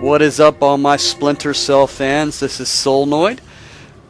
What is up, all my Splinter Cell fans? This is Solnoid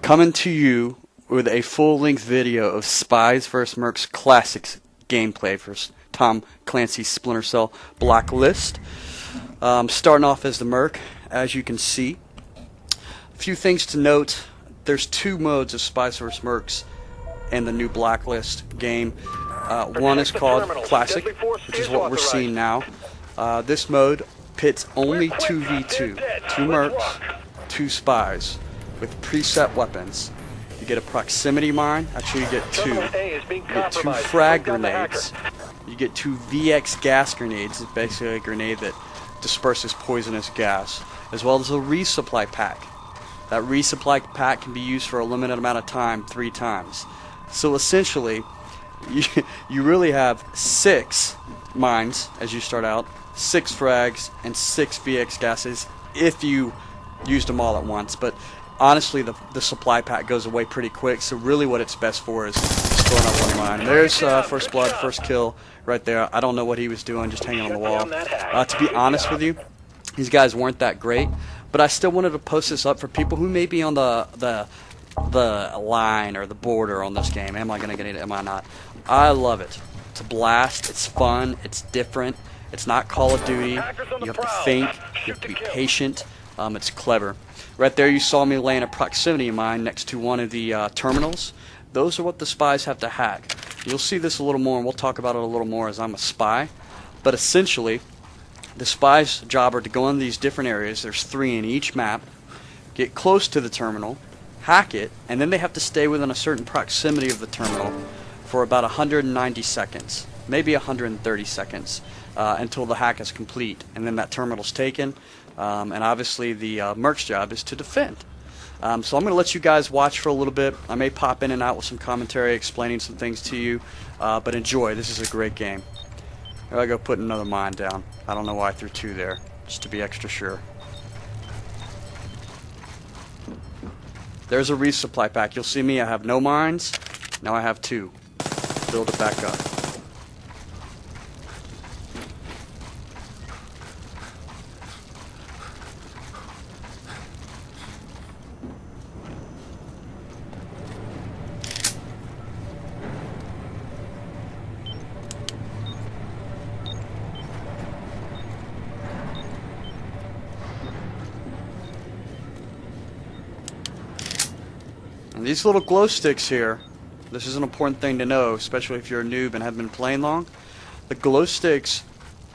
coming to you with a full-length video of Spies vs. Mercs Classics gameplay for Tom Clancy's Splinter Cell Blacklist. Starting off as the Merc, as you can see. A few things to note: there's two modes of Spies vs. Mercs in the new Blacklist game. One is called Classic, which is what we're seeing now. This mode pits only 2v2, 2 Mercs, 2 Spies, with preset weapons. You get a proximity mine, actually you get two. You get 2 frag grenades, you get 2 VX gas grenades, it's basically a grenade that disperses poisonous gas, as well as a resupply pack. That resupply pack can be used for a limited amount of time, 3 times. So essentially, you really have 6 mines as you start out, 6 frags, and 6 VX gases if you used them all at once. But honestly, the supply pack goes away pretty quick, so really what it's best for is just throwing up one mine. There's first blood, first kill right there. I don't know what he was doing, just hanging on the wall. To be honest with you, these guys weren't that great, but I still wanted to post this up for people who may be on the line or the border on this game. Am I going to get it? Am I not? I love it. It's a blast. It's fun. It's different. It's not Call of Duty. You have to think. You have to be patient. It's clever. Right there you saw me laying a proximity mine next to one of the terminals. Those are what the Spies have to hack. You'll see this a little more, and we'll talk about it a little more as I'm a spy. But essentially, the Spies' job are to go in these different areas. There's 3 in each map. Get close to the terminal, hack it, and then they have to stay within a certain proximity of the terminal for about 190 seconds, maybe 130 seconds, until the hack is complete, and then that terminal's taken. And obviously the Merc's job is to defend. So I'm going to let you guys watch for a little bit. I may pop in and out with some commentary explaining some things to you, but enjoy. This is a great game. Here I go putting another mine down. I don't know why I threw 2 there, just to be extra sure. There's a resupply pack. You'll see me, I have no mines. Now I have 2. Build it back up. And these little glow sticks here, this is an important thing to know, especially if you're a noob and haven't been playing long. The glow sticks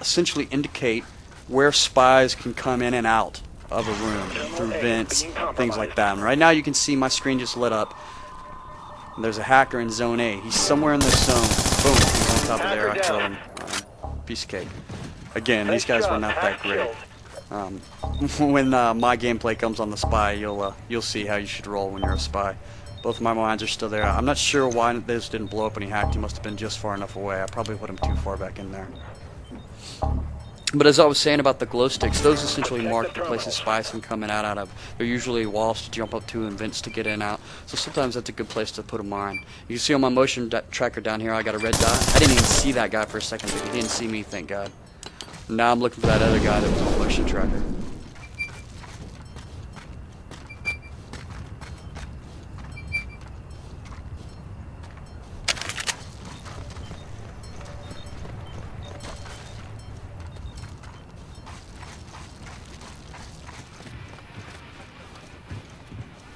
essentially indicate where Spies can come in and out of a room through vents, things like that. And right now you can see my screen just lit up. And there's a hacker in Zone A. He's somewhere in this zone. Boom, he's on top of there. I killed him. Piece of cake. Again, these guys were not that great. When my gameplay comes on the Spy, you'll see how you should roll when you're a Spy. Both of my mines are still there. I'm not sure why this didn't blow up when he hacked. He must have been just far enough away. I probably put him too far back in there. But as I was saying about the glow sticks, those essentially mark the places Spies can come in and out of. They're usually walls to jump up to and vents to get in and out. So sometimes that's a good place to put a mine. You can see on my motion tracker down here, I got a red dot. I didn't even see that guy for a second, but he didn't see me, thank God. Now I'm looking for that other guy that was on motion tracker.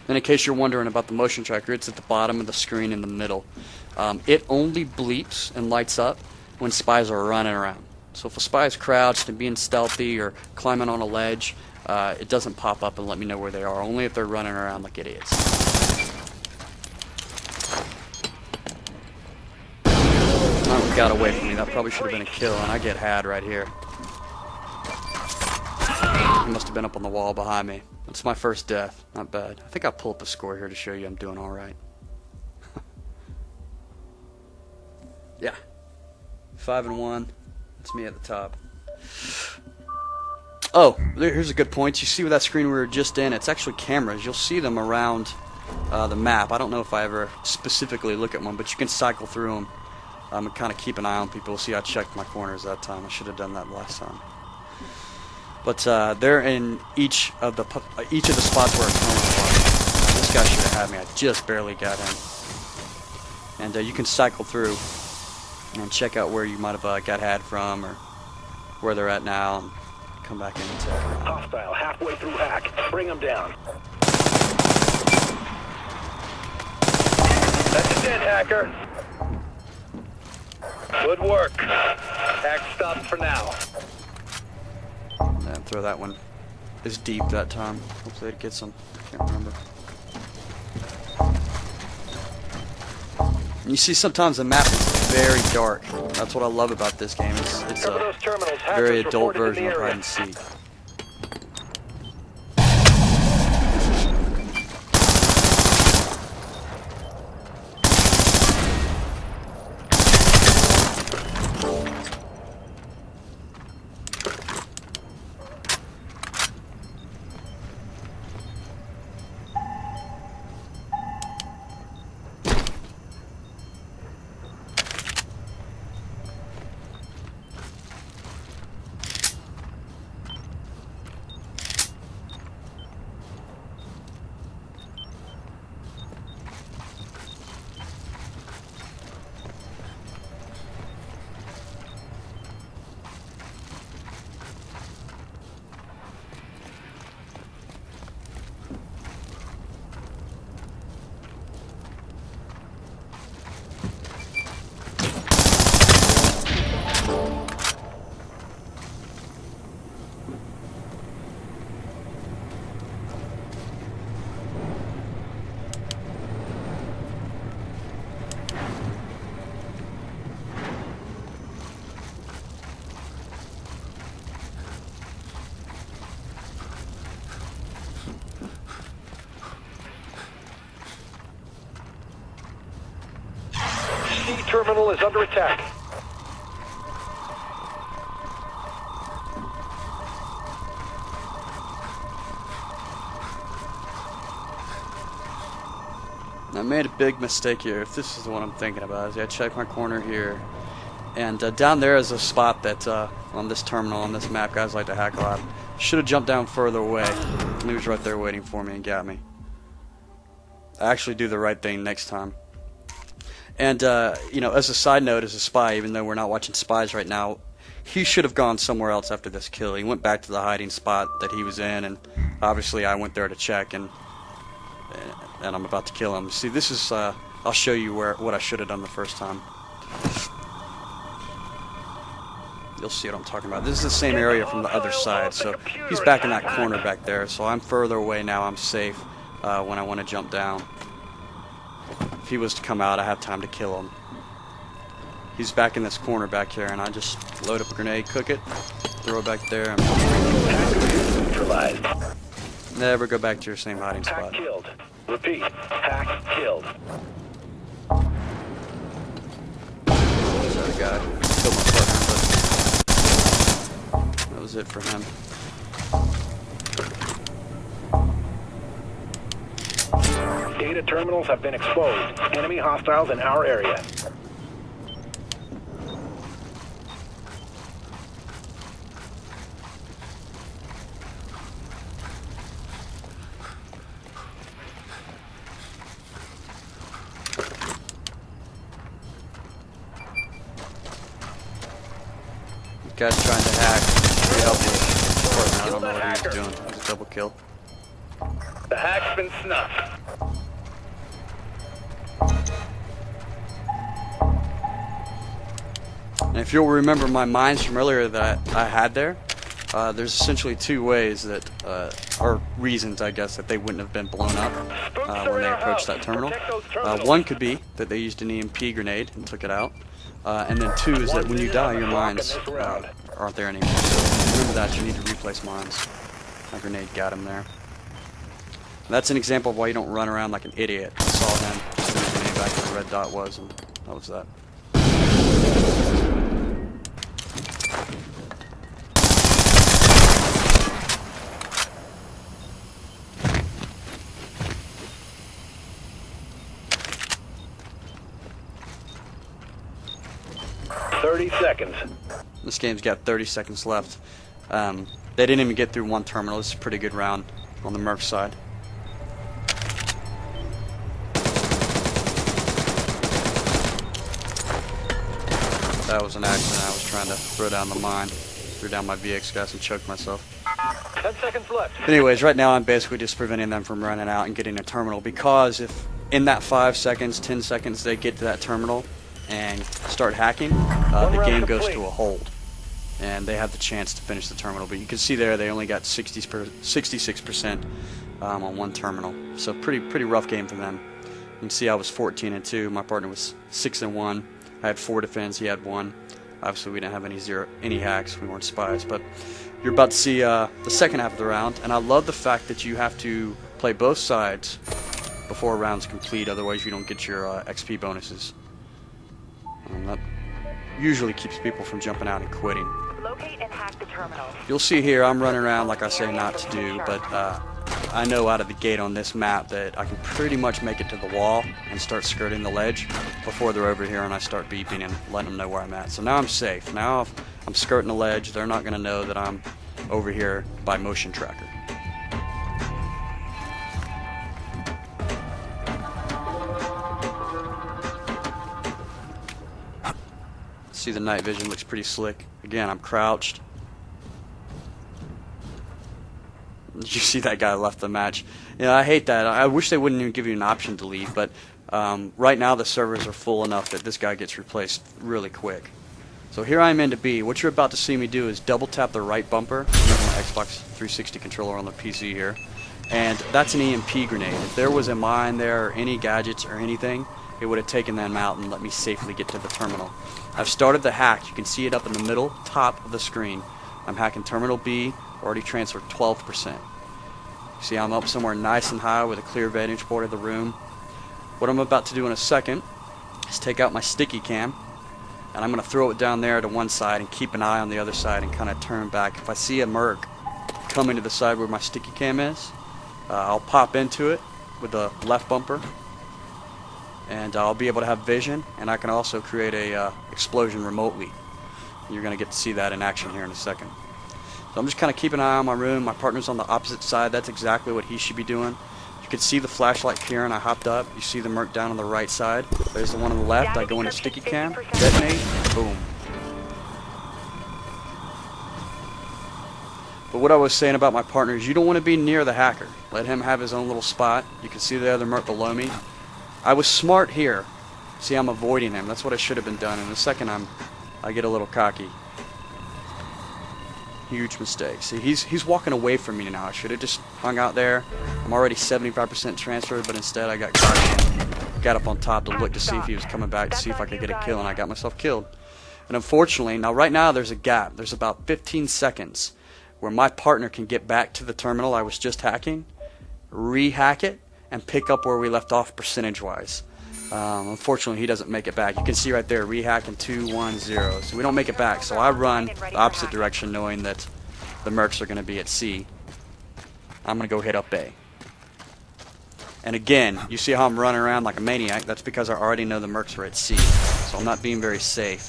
And in case you're wondering about the motion tracker, it's at the bottom of the screen in the middle. It only bleeps and lights up when Spies are running around. So if a Spy is crouched and being stealthy or climbing on a ledge, it doesn't pop up and let me know where they are, only if they're running around like idiots. Oh, got away from me. That probably should have been a kill, and I get had right here. He must have been up on the wall behind me. That's my first death. Not bad. I think I'll pull up a score here to show you I'm doing alright. Yeah. 5-1. That's me at the top. Oh, here's a good point. You see with that screen we were just in, it's actually cameras. You'll see them around the map. I don't know if I ever specifically look at one, but you can cycle through them and kind of keep an eye on people. See, I checked my corners that time. I should have done that last time. But they're in each of the spots where a terminal was. This guy should have had me. I just barely got him. And you can cycle through and check out where you might have got had from or where they're at now, and come back in and take them. Hostile halfway through hack. Bring them down. That's a dead hacker. Good work. Hack stopped for now. And throw that one is deep that time. Hopefully it gets him. Can't remember. You see, sometimes the map is very dark. That's what I love about this game. It's a very adult version of hide and seek. C terminal is under attack. I made a big mistake here. If this is the one I'm thinking about, is I check my corner here, and down there is a spot that on this terminal on this map guys like to hack a lot. Should have jumped down further away, and he was right there waiting for me and got me. I actually do the right thing next time. And you know, as a side note, as a spy, even though we're not watching Spies right now, he should have gone somewhere else after this kill. He went back to the hiding spot that he was in, and obviously I went there to check, and I'm about to kill him. See, this is I'll show you what I should have done the first time. You'll see what I'm talking about. This is the same area from the other side, so he's back in that corner back there, so I'm further away now. I'm safe when I want to jump down. If he was to come out, I have time to kill him. He's back in this corner back here, and I just load up a grenade, cook it, throw it back there, and never go back to your same hiding spot. Hack killed. Repeat. Hack killed. There's the other guy. Killed my partner, but that was it for him. Data terminals have been exposed. Enemy hostiles in our area. Guy's trying to hack. Pretty helpful. I don't know what he was doing. It was a double kill. The hack's been snuffed. And if you'll remember my mines from earlier that I had there, there's essentially two ways that, or reasons, I guess, that they wouldn't have been blown up when they approached that terminal. One could be that they used an EMP grenade and took it out. And then two is that when you die, your mines aren't there anymore. So remember that, you need to replace mines. My grenade got him there. And that's an example of why you don't run around like an idiot. I saw him, just threw his grenade back where the red dot was, and that was that. 30 seconds. This game's got 30 seconds left. They didn't even get through one terminal. This is a pretty good round on the Merc side. That was an accident. I was trying to throw down the mine. Threw down my VX gas and choked myself. 10 seconds left. Anyways, right now I'm basically just preventing them from running out and getting a terminal, because if in that 5 seconds, 10 seconds they get to that terminal and start hacking, the game goes to a hold. And they have the chance to finish the terminal. But you can see there they only got 66% on one terminal. So pretty rough game for them. You can see I was 14-2. My partner was 6-1. I had 4 defends. He had 1. Obviously we didn't have any hacks. We weren't spies. But you're about to see the second half of the round. And I love the fact that you have to play both sides before a round's complete. Otherwise you don't get your XP bonuses. That usually keeps people from jumping out and quitting. Locate and hack the terminal. You'll see here I'm running around like I say not to do, but I know out of the gate on this map that I can pretty much make it to the wall and start skirting the ledge before they're over here and I start beeping and letting them know where I'm at. So now I'm safe. Now if I'm skirting the ledge, they're not going to know that I'm over here by motion tracker. See, the night vision looks pretty slick. Again, I'm crouched. Did you see that guy left the match? Yeah, I hate that. I wish they wouldn't even give you an option to leave, but right now the servers are full enough that this guy gets replaced really quick. So here I'm into B. What you're about to see me do is double tap the right bumper. I'm using my Xbox 360 controller on the PC here. And that's an EMP grenade. If there was a mine there or any gadgets or anything, it would have taken them out and let me safely get to the terminal. I've started the hack. You can see it up in the middle top of the screen. I'm hacking terminal B, already transferred 12%. See, I'm up somewhere nice and high with a clear vantage point of the room. What I'm about to do in a second is take out my sticky cam, and I'm going to throw it down there to one side and keep an eye on the other side and kind of turn back. If I see a Merc coming to the side where my sticky cam is, I'll pop into it with the left bumper, and I'll be able to have vision, and I can also create a explosion remotely. You're going to get to see that in action here in a second. So I'm just kind of keeping an eye on my room. My partner's on the opposite side. That's exactly what he should be doing. You can see the flashlight here, and I hopped up. You see the Merc down on the right side. There's the one on the left. I go into sticky cam, detonate, boom. But what I was saying about my partner is you don't want to be near the hacker. Let him have his own little spot. You can see the other Merc below me. I was smart here. See, I'm avoiding him. That's what I should have been done. In a second, I get a little cocky. Huge mistake. See, he's walking away from me now. I should have just hung out there. I'm already 75% transferred, but instead I got cocky. Got up on top to look to see if he was coming back, to see if I could get a kill, and I got myself killed. And unfortunately, now right now there's a gap. There's about 15 seconds where my partner can get back to the terminal I was just hacking, re-hack it, and pick up where we left off percentage-wise. Unfortunately, he doesn't make it back. You can see right there, re-hacking 2-1-0. So we don't make it back. So I run the opposite direction, knowing that the Mercs are going to be at C. I'm going to go hit up A. And again, you see how I'm running around like a maniac? That's because I already know the Mercs are at C. So I'm not being very safe.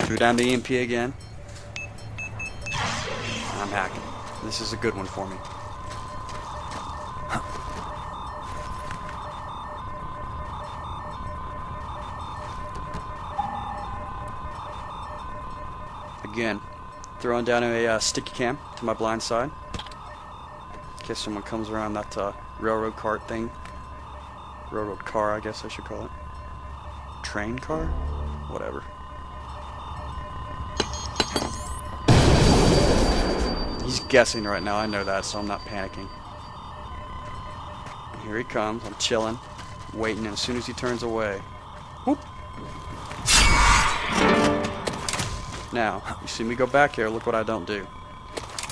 Threw down the EMP again. I'm hacking. This is a good one for me. Again, throwing down a sticky cam to my blind side in case someone comes around that railroad cart thing. Railroad car, I guess I should call it. Train car? Whatever. He's guessing right now, I know that, so I'm not panicking. Here he comes, I'm chilling, waiting, and as soon as he turns away, whoop! Now, you see me go back here, look what I don't do.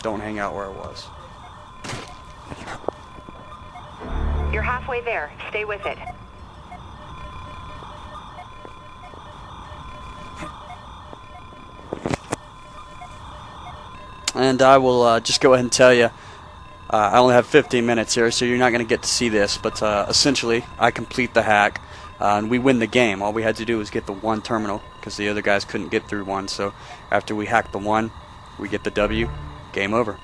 Don't hang out where I was. You're halfway there. Stay with it. And I will just go ahead and tell you, I only have 15 minutes here, so you're not going to get to see this, but essentially, I complete the hack, and we win the game. All we had to do was get the one terminal, because the other guys couldn't get through one, so after we hack the one, we get the W, game over.